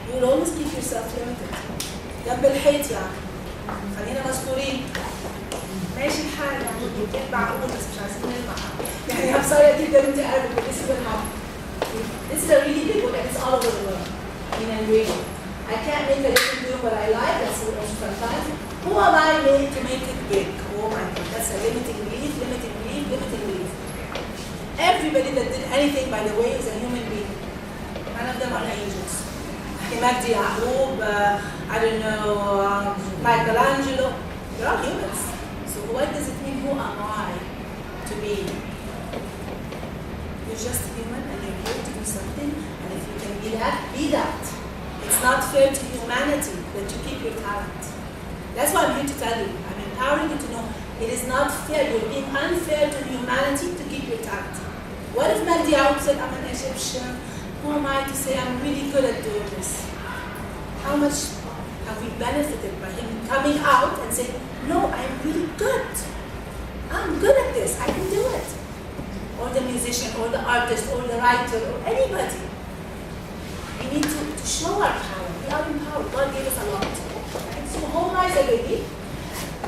You will always keep yourself limited. جنب الحيط يعني. خلينا مذكورين. ماشي الحال يعني البيت معقول بس مش عايزين نلمع. يعني I'm sorry I keep getting to Arabic, but this is what happened. This is a really big one and it's all over the world. In English. I can't make a living doing what I like, that's what also sometimes. Who am I made to make it big? Oh my God, that's a limiting belief, limiting belief, limiting belief. Everybody that did anything, by the way, is a human being. None of them are angels. Magdi Yaqub, I don't know, Michelangelo, they're all humans. So what does it mean, who am I to be? You're just human and you're here to do something, and if you can be that, be that. It's not fair to humanity that you keep your talent. That's why I'm here to tell you. I'm empowering you to know it is not fair. You're being unfair to humanity to keep your talent. What if Magdi Yaqub said, I'm an Egyptian, who am I to say I'm really good at doing this? How much have we benefited by him coming out and saying, no, I'm really good. I'm good at this, I can do it. Or the musician, or the artist, or the writer, or anybody. We need to show our power. We are empowered. God gave us a lot. And so how nice I will be.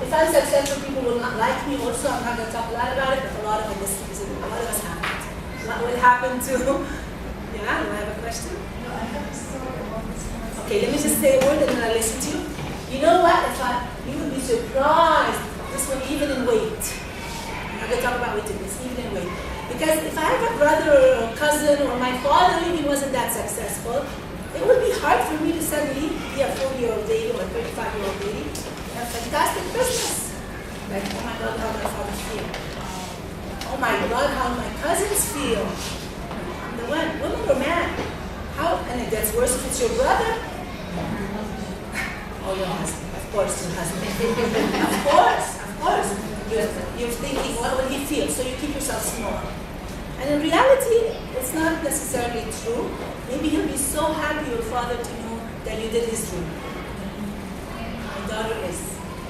If I'm successful, people will not like me also. I'm not going to talk a lot about it, but a lot of us have it. What will happen to... Yeah, do I have a question? No, I have a story about this. Okay, let me just say a word and then I'll listen to you. You know what? You would be surprised. This one, even in weight. I'm going to talk about weight in this, even in weight. Because if I have a brother or a cousin or my father even wasn't that successful, it would be hard for me to suddenly be a 40-year-old lady or a 35-year-old lady and a fantastic business. Like, oh my God, how my father feel. Oh my God, how my cousins feel. I'm the one, woman or man. How, and it gets worse if it's your brother. Oh, your husband, of course, your husband. Of course. You're thinking, what will he feel? So you keep yourself small. And in reality, it's not necessarily true. Maybe he'll be so happy, your father, to know that you did his dream. My daughter is.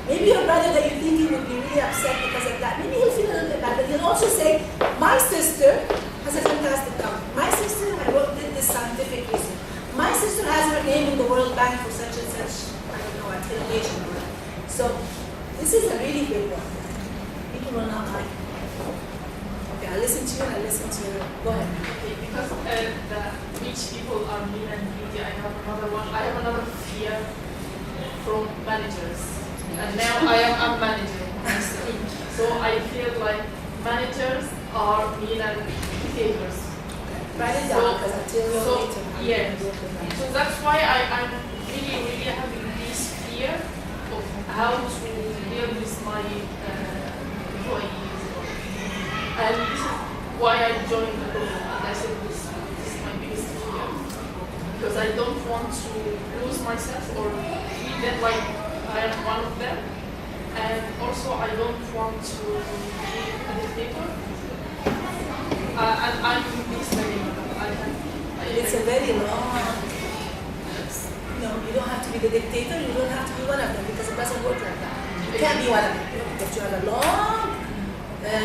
Maybe your brother that you're thinking would be really upset because of that. Maybe he'll feel a little bit bad, but he'll also say, my sister has a fantastic company. My sister, did this scientific research. My sister has her name in the World Bank for such and such, I don't know what, innovation. So this is a really big one. People will not like it. Okay, I'll listen to you and I'll listen to you. Go ahead. Okay, because the rich people are mean and greedy, I have another one. I have another fear from managers. And now I am a manager myself. So I feel like managers are mean and dictators. Yeah. So that's why I'm really having this fear of how to deal with my employees. And this is why I joined the program. And I said this is my biggest fear. Because I don't want to lose myself or treat them like I am one of them. And also I don't want to be a dictator. And I'm this very It's a very long... No, you don't have to be the dictator, you don't have to be one of them because it doesn't work like that. You can't be one of them. But you have a long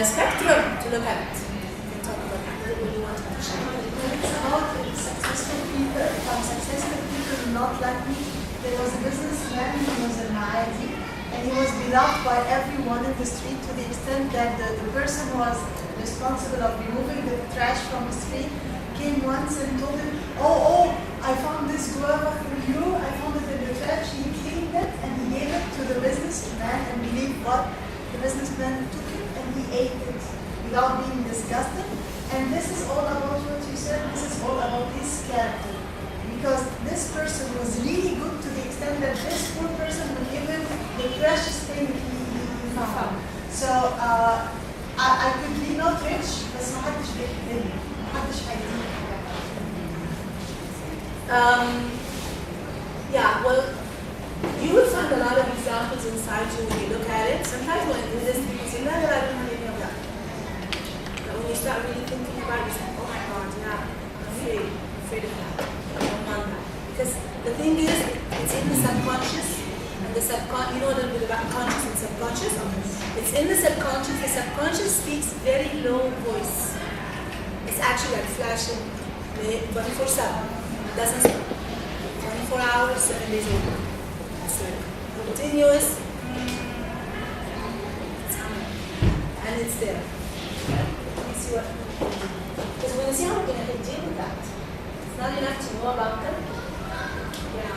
spectrum to look at. You can talk about that. What do you want to share? It's about successful people. Successful people not like me. There was a businessman who was a Maadi, and he was beloved by everyone in the street to the extent that the person who was responsible of removing the trash from the street came once and told him, oh, I found this guava for you, I found it in the trash. He cleaned it and he gave it to the businessman, and believe what? The businessman took it and he ate it without being disgusted. And this is all about what you said, this is all about his character. Because this person was really good to the extent that this poor person would give him the precious thing he found. So I could be not rich, but محدش بيحبني. Yeah, well, you will find a lot of examples inside you when you look at it. Sometimes when you do this, people say, no, I don't have any of that. But when you start really thinking about it, you say, oh my God, yeah, I'm afraid of that. I don't want that. Because the thing is, it's in the subconscious, and the subconscious, you know a little bit about conscious and subconscious? It's in the subconscious speaks very low voice. It's actually like flashing 24/7. It doesn't stop. 24 7 days a week. It's like continuous, and it's there. You see what? Because when you see how we're going to deal with that, it's not enough to know about them. Yeah.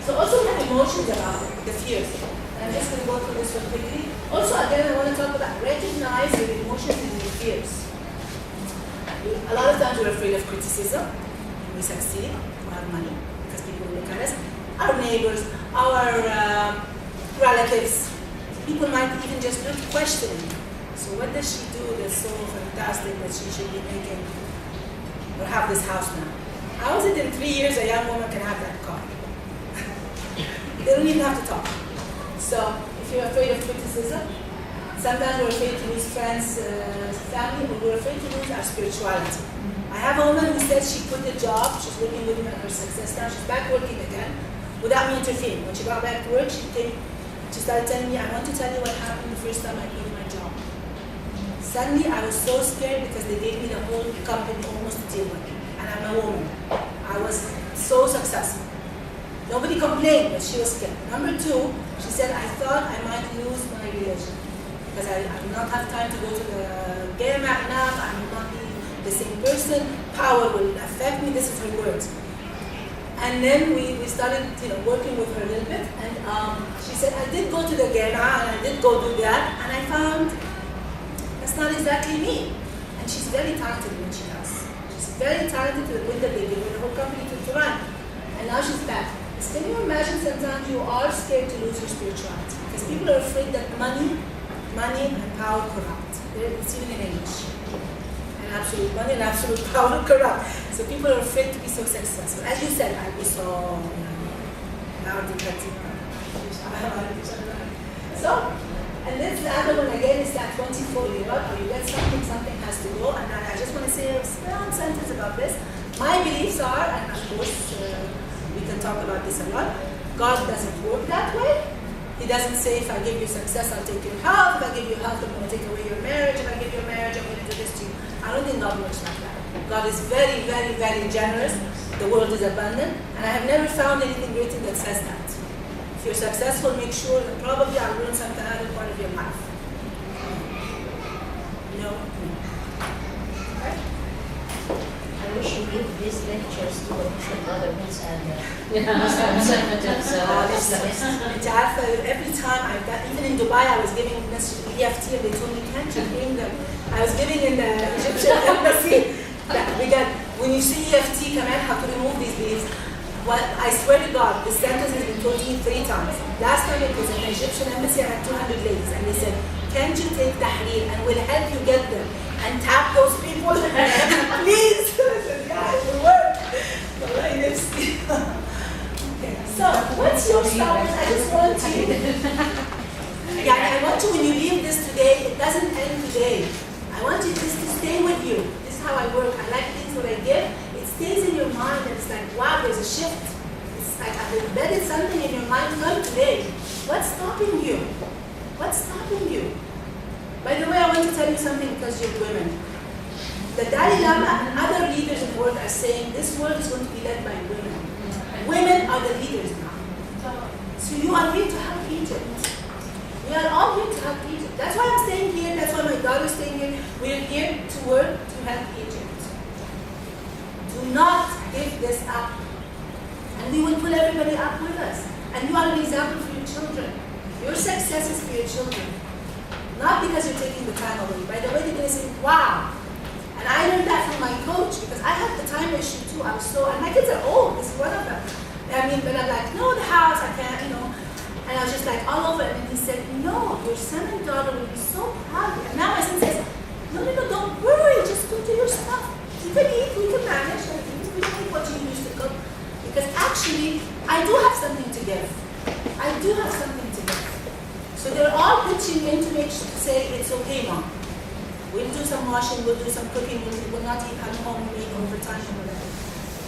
So also we have emotions about it, the fears. And I'm just going to go through this one quickly. Also, again, I want to talk about recognize your emotions and your fears. A lot of times we're afraid of criticism. When we succeed, we have money because people look at us. Our neighbors, our relatives, people might even just look questioning. So what does she do that's so fantastic that she should be making or have this house now? How is it in 3 years a young woman can have that car? They don't even have to talk. So if you're afraid of criticism, sometimes we're afraid to lose friends, family, but we're afraid to lose our spirituality. I have a woman who said she quit the job, she's working with me on her success now, she's back working again without me interfering. When she got back to work, she started telling me, I want to tell you what happened the first time I quit my job. Suddenly, I was so scared because they gave me the whole company almost to deal with. And I'm a woman. I was so successful. Nobody complained, but she was scared. Number 2, she said, I thought I might lose my religion. Because I will not have time to go to the game enough, I will not be the same person, power will affect me, this is her words. And then we started working with her a little bit, and she said, I did go to the game and I did go do that, and I found that's not exactly me. And she's very talented when she does. She's very talented to the point that they give her the whole company to run. And now she's back. Can you imagine sometimes you are scared to lose your spirituality? Because people are afraid that money and power corrupt. It's even in English. And absolute money and absolute power corrupt. So people are afraid to be so successful. As you said, I'll be so So, and this other one again is that 24-year-old, or you get something has to go. And I just want to say a small sentence about this. My beliefs are, and of course, we can talk about this a lot, God doesn't work that way. He doesn't say, if I give you success, I'll take your health. If I give you health, I'm going to take away your marriage. If I give you a marriage, I'm going to do this to you. I don't think God works like that. God is very, very, very generous. The world is abundant. And I have never found anything written that says that. If you're successful, make sure that probably I'll ruin some other part of your life. Okay? We should give these lectures to Muslim brotherhoods and conservatives, Islamists. Every time I've got, even in Dubai, I was giving EFT and they told me, can't you bring them? I was giving in the Egyptian embassy. When you see EFT come in, how to remove these leaves. Well, I swear to God, this sentence has been told to me 3 times. Last time it was in the Egyptian embassy, I had 200 ladies, and they said, can't you take tahrir and we'll help you get them and tap those people? Please. I said, yeah, it will work. Okay. So, what's your stance? I just want you. I want you, when you leave this today, it doesn't end today. I want you just to stay with you. This is how I work. I like things that I give. It stays in your mind and it's like, wow, there's a shift. It's like I've embedded something in your mind. Come today. What's stopping you? What's stopping you? By the way, I want to tell you something because you're women. The Dalai Lama and other leaders in the world are saying this world is going to be led by women. Women are the leaders now. So you are here to help Egypt. We are all here to help Egypt. That's why I'm staying here. That's why my daughter's staying here. We're here to work to help Egypt. Do not give this up. And we will pull everybody up with us. And you are an example for your children. Your success is for your children. Not because you're taking the time away. By the way, they're going to say, wow. And I learned that from my coach because I had the time issue too. I was so, and my kids are old. This is one of them. I mean, but I'm like, no, the house, I can't, And I was just like all over it. And he said, no, your son and daughter will be so proud. And now my son says, no, don't worry. Just go do your stuff. You can eat, we can manage. We don't need what you used to cook. Because actually, I do have something to give. I do have something to give. So they're all pitching in to say, it's okay, Mom. We'll do some washing, we'll do some cooking, we'll not eat at home, we'll eat overtime or whatever.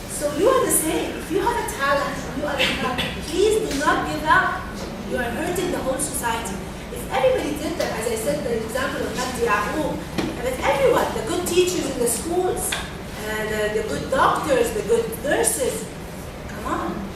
So you are the same. If you have a talent, you are enough. Please do not give up. You are hurting the whole society. If everybody did that, as I said, the example of Yaqub, and if everyone, the good teachers in the schools, the good doctors, the good nurses, come on.